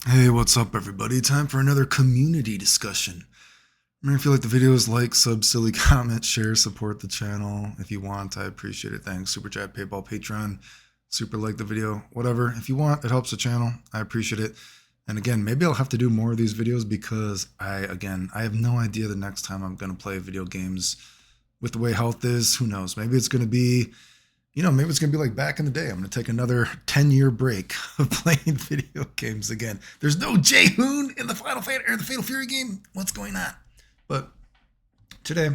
Hey, what's up, everybody? Time for another community discussion. If you like the videos, like, sub, silly, comment, share, support the channel. If you want, I appreciate it. Thanks. Super chat, PayPal, Patreon, super like the video, whatever. If you want, it helps the channel. I appreciate it. And again, maybe I'll have to do more of these videos because I have no idea the next time I'm going to play video games with the way health is. Who knows? Maybe it's going to be maybe it's going to be like back in the day. I'm going to take another 10-year break of playing video games again. There's no Hoon in the the Fatal Fury game. What's going on? But today,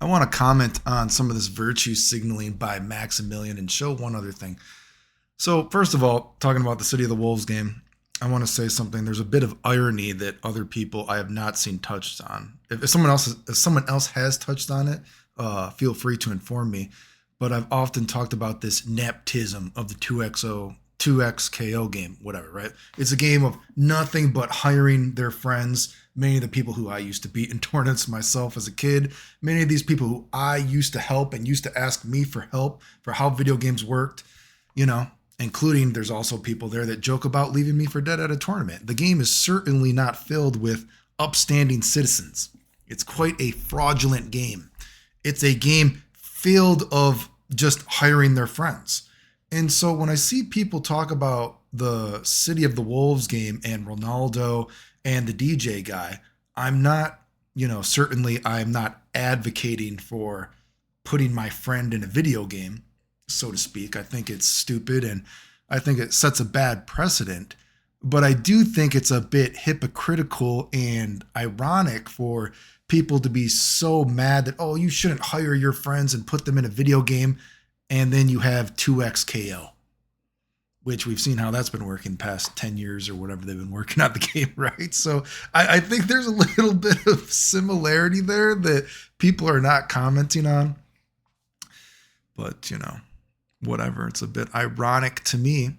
I want to comment on some of this virtue signaling by Maximilian and show one other thing. So, first of all, talking about the City of the Wolves game, I want to say something. There's a bit of irony that other people I have not seen touched on. If someone else has touched on it, feel free to inform me. But I've often talked about this nepotism of the 2XKO game, whatever, right? It's a game of nothing but hiring their friends, many of the people who I used to beat in tournaments myself as a kid, many of these people who I used to help and used to ask me for help for how video games worked, including there's also people there that joke about leaving me for dead at a tournament. The game is certainly not filled with upstanding citizens. It's quite a fraudulent game. It's a game filled of just hiring their friends. And so when I see people talk about the City of the Wolves game and Ronaldo and the DJ guy, I'm not, certainly I'm not advocating for putting my friend in a video game, so to speak. I think it's stupid and I think it sets a bad precedent. But I do think it's a bit hypocritical and ironic for people to be so mad that, oh, you shouldn't hire your friends and put them in a video game. And then you have 2XKO, which we've seen how that's been working past 10 years or whatever they've been working on the game, right? So I think there's a little bit of similarity there that people are not commenting on. But, whatever. It's a bit ironic to me.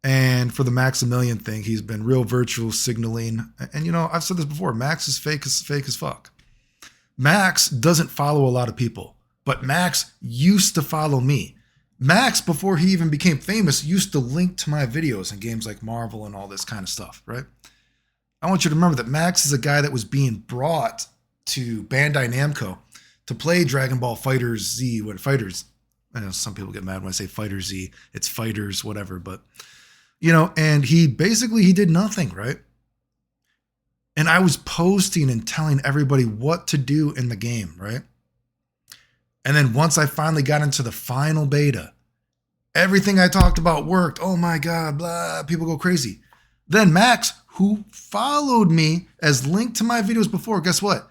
And for the Maximilian thing, he's been real virtual signaling. And, I've said this before. Max is fake as fuck. Max doesn't follow a lot of people, but Max used to follow me. Max, before he even became famous, used to link to my videos in games like Marvel and all this kind of stuff, right? I want you to remember that Max is a guy that was being brought to Bandai Namco to play Dragon Ball Fighters Z. I know some people get mad when I say Fighter Z. It's Fighters, whatever, but and he did nothing, right? And I was posting and telling everybody what to do in the game, right? And then once I finally got into the final beta, everything I talked about worked. Oh my God, blah, people go crazy. Then Max, who followed me as linked to my videos before, guess what?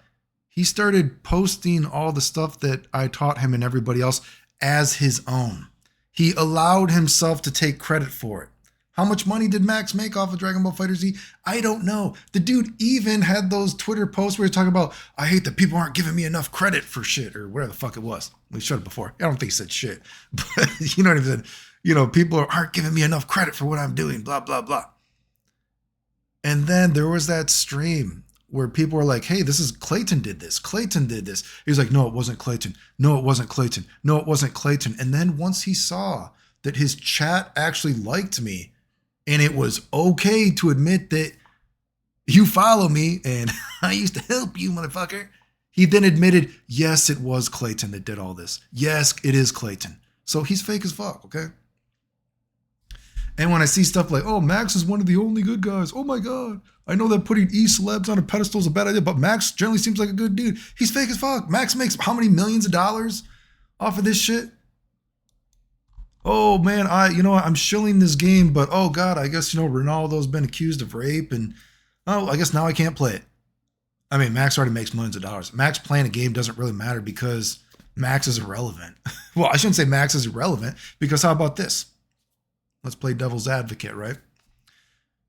He started posting all the stuff that I taught him and everybody else as his own. He allowed himself to take credit for it. How much money did Max make off of Dragon Ball FighterZ? I don't know. The dude even had those Twitter posts where he's talking about, I hate that people aren't giving me enough credit for shit, or whatever the fuck it was. We showed it before. I don't think he said shit, but you know what he said? People aren't giving me enough credit for what I'm doing, blah, blah, blah. And then there was that stream where people were like, hey, this is Clayton did this. Clayton did this. He was like, no, it wasn't Clayton. No, it wasn't Clayton. No, it wasn't Clayton. And then once he saw that his chat actually liked me, and it was okay to admit that you follow me and I used to help you, motherfucker. He then admitted, yes, it was Clayton that did all this. Yes, it is Clayton. So he's fake as fuck, okay? And when I see stuff like, oh, Max is one of the only good guys. Oh my God. I know that putting E-celebs on a pedestal is a bad idea, but Max generally seems like a good dude. He's fake as fuck. Max makes how many millions of dollars off of this shit? Oh man, I'm shilling this game, but oh God, I guess, Ronaldo's been accused of rape and I guess now I can't play it. I mean, Max already makes millions of dollars. Max playing a game doesn't really matter because Max is irrelevant. Well, I shouldn't say Max is irrelevant because how about this? Let's play devil's advocate, right?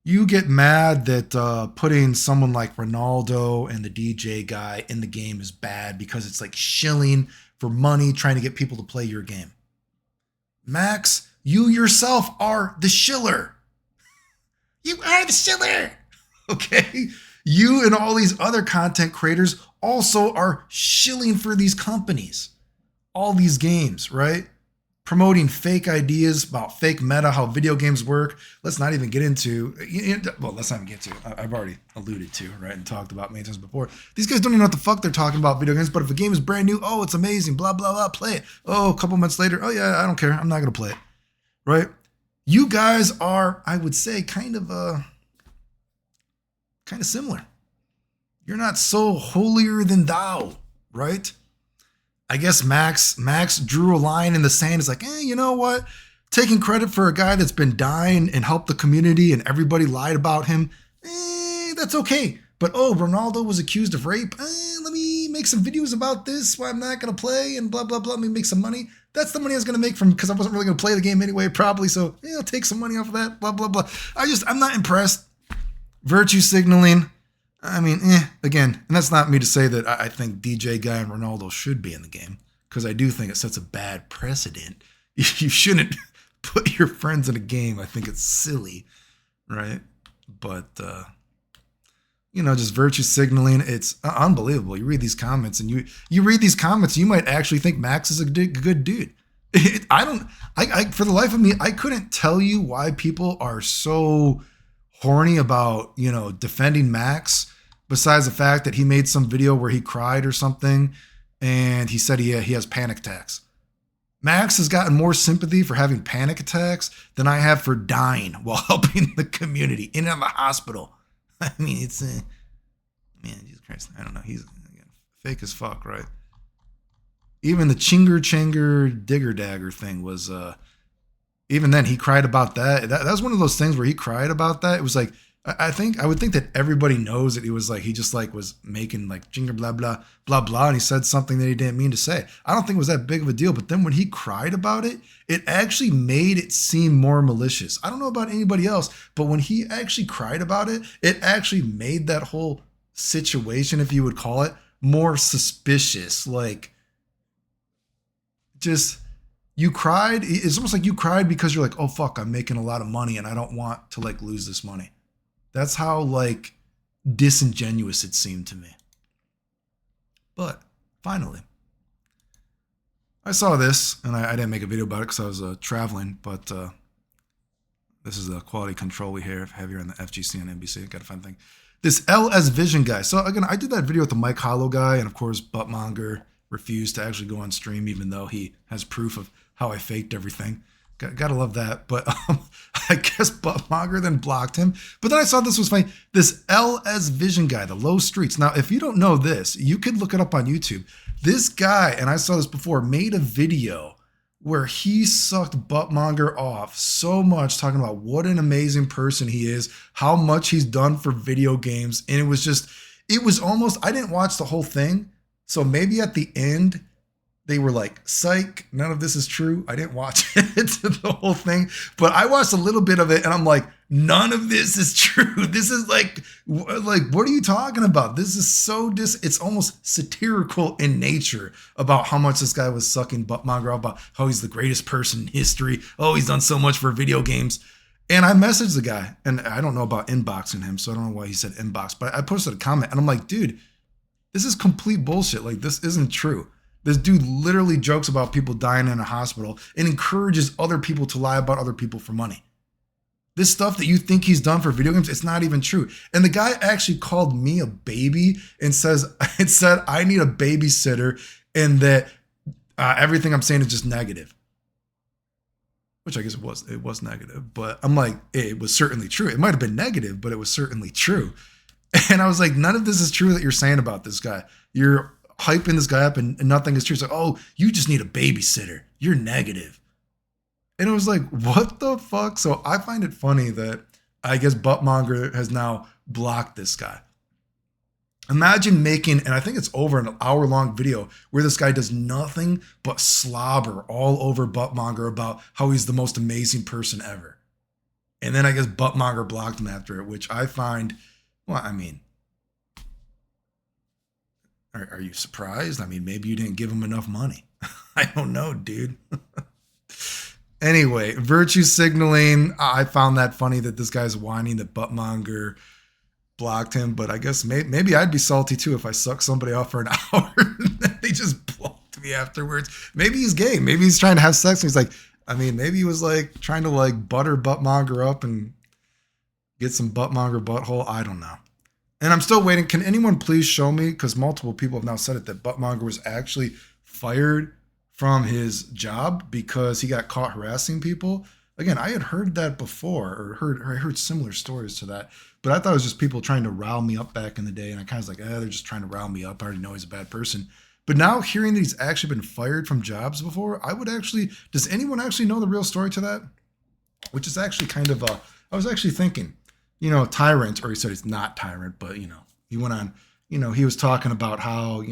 You get mad that putting someone like Ronaldo and the DJ guy in the game is bad because it's like shilling for money, trying to get people to play your game. Max, you yourself are the shiller. You are the shiller. Okay? You and all these other content creators also are shilling for these companies. All these games, right? promoting fake ideas about fake meta, how video games work. Let's not even get into, well, let's not even get to, I've already alluded to, right, and talked about many times before. These guys don't even know what the fuck they're talking about video games, but if a game is brand new, oh, it's amazing, blah, blah, blah, play it. Oh, a couple months later, oh yeah, I don't care, I'm not going to play it, right? You guys are, I would say, kind of similar. You're not so holier than thou, right? I guess Max drew a line in the sand. It's like, you know what? Taking credit for a guy that's been dying and helped the community and everybody lied about him, that's okay. But, oh, Ronaldo was accused of rape. Let me make some videos about this, why I'm not going to play and blah, blah, blah. Let me make some money. That's the money I was going to make from, because I wasn't really going to play the game anyway, probably. So, I'll take some money off of that, blah, blah, blah. I'm not impressed. Virtue signaling. I mean, again, and that's not me to say that I think DJ Guy and Ronaldo should be in the game, because I do think it sets a bad precedent. You shouldn't put your friends in a game. I think it's silly, right? But, just virtue signaling, it's unbelievable. You read these comments and you read these comments, you might actually think Max is a good dude. For the life of me, I couldn't tell you why people are so horny about, defending Max, besides the fact that he made some video where he cried or something and he said he has panic attacks. Max has gotten more sympathy for having panic attacks than I have for dying while helping the community in the hospital. I mean, it's man, Jesus Christ, I don't know. He's again, fake as fuck, right? Even the Chinger Digger Dagger thing was even then he cried about that. That was one of those things where he cried about that. It was like, I would think that everybody knows that he was like, he just like was making like jinger blah, blah, blah, blah. And he said something that he didn't mean to say. I don't think it was that big of a deal. But then when he cried about it, it actually made it seem more malicious. I don't know about anybody else, but when he actually cried about it, it actually made that whole situation, if you would call it, more suspicious. Like, just, you cried. It's almost like you cried because you're like, oh, fuck, I'm making a lot of money and I don't want to like lose this money. That's how like disingenuous it seemed to me. But finally, I saw this and I didn't make a video about it because I was traveling, but this is the quality control we have here on the FGC and NBC. Got a fun thing. This LS Vision guy. So again, I did that video with the Mike Hollow guy, and of course, Buttmonger refused to actually go on stream, even though he has proof of how I faked everything. Gotta love that. But I guess Buttmonger then blocked him. But then I saw this was funny. This LS Vision guy, the Low Streets. Now, if you don't know this, you could look it up on YouTube. This guy, and I saw this before, made a video where he sucked Buttmonger off so much, talking about what an amazing person he is, how much he's done for video games. And it was almost, I didn't watch the whole thing. So maybe at the end, they were like, psych, none of this is true. I didn't watch it, the whole thing, but I watched a little bit of it and I'm like, none of this is true. This is like, what are you talking about? This is so it's almost satirical in nature about how much this guy was sucking Buttmonger, about how he's the greatest person in history. Oh, he's done so much for video games. And I messaged the guy, and I don't know about inboxing him, so I don't know why he said inbox, but I posted a comment and I'm like, dude, this is complete bullshit. Like, this isn't true. This dude literally jokes about people dying in a hospital and encourages other people to lie about other people for money. This stuff that you think he's done for video games, it's not even true. And the guy actually called me a baby and said I need a babysitter and that everything I'm saying is just negative. Which I guess it was negative, but I'm like, it was certainly true. It might have been negative, but it was certainly true. And I was like, none of this is true that you're saying about this guy. You're hyping this guy up and nothing is true. It's like, oh, you just need a babysitter. You're negative. And it was like, what the fuck? So I find it funny that I guess Buttmonger has now blocked this guy. Imagine making, and I think it's over an hour-long video where this guy does nothing but slobber all over Buttmonger about how he's the most amazing person ever. And then I guess Buttmonger blocked him after it, which I find, well, I mean, are you surprised? I mean, maybe you didn't give him enough money. I don't know, dude. Anyway, virtue signaling. I found that funny that this guy's whining that Buttmonger blocked him, but I guess maybe I'd be salty too if I sucked somebody off for an hour and they just blocked me afterwards. Maybe he's gay. Maybe he's trying to have sex. And he's like, I mean, maybe he was like trying to like butter buttmonger up and get some buttmonger butthole. I don't know. And I'm still waiting. Can anyone please show me? Because multiple people have now said it, that buttmonger was actually fired from his job because he got caught harassing people. Again, I had heard that before, or I heard similar stories to that, but I thought it was just people trying to rile me up back in the day. And I kind of was like, they're just trying to rile me up. I already know he's a bad person. But now hearing that he's actually been fired from jobs before, I would actually, does anyone actually know the real story to that? Which is actually kind of, I was actually thinking, Tyrant, or he said it's not Tyrant, but, he went on, he was talking about how,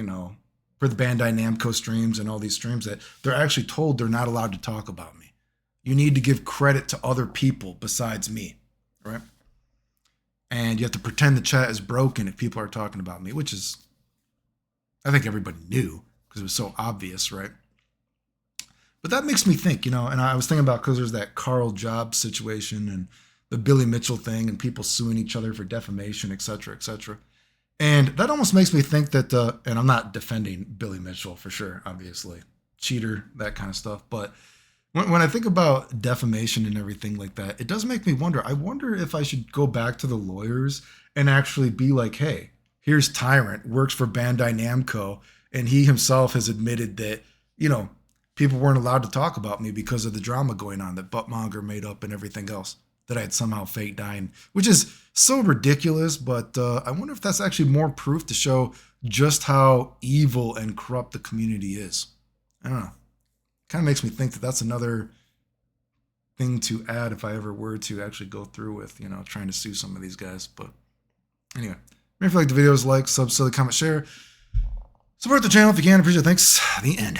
for the Bandai Namco streams and all these streams that they're actually told they're not allowed to talk about me. You need to give credit to other people besides me, right? And you have to pretend the chat is broken if people are talking about me, which is, I think everybody knew because it was so obvious, right? But that makes me think, and I was thinking about, because there's that Carl Jobs situation and the Billy Mitchell thing and people suing each other for defamation, et cetera, et cetera. And that almost makes me think that, and I'm not defending Billy Mitchell for sure, obviously, cheater, that kind of stuff. But when I think about defamation and everything like that, it does make me wonder. I wonder if I should go back to the lawyers and actually be like, hey, here's Tyrant, works for Bandai Namco, and he himself has admitted that, people weren't allowed to talk about me because of the drama going on that Buttmonger made up and everything else, that I had somehow fake dying, which is so ridiculous. But I wonder if that's actually more proof to show just how evil and corrupt the community is. I don't know. Kind of makes me think that that's another thing to add if I ever were to actually go through with, trying to sue some of these guys. But anyway, if you like the videos, like, sub, comment, share. Support the channel if you can. Appreciate it. Thanks. The end.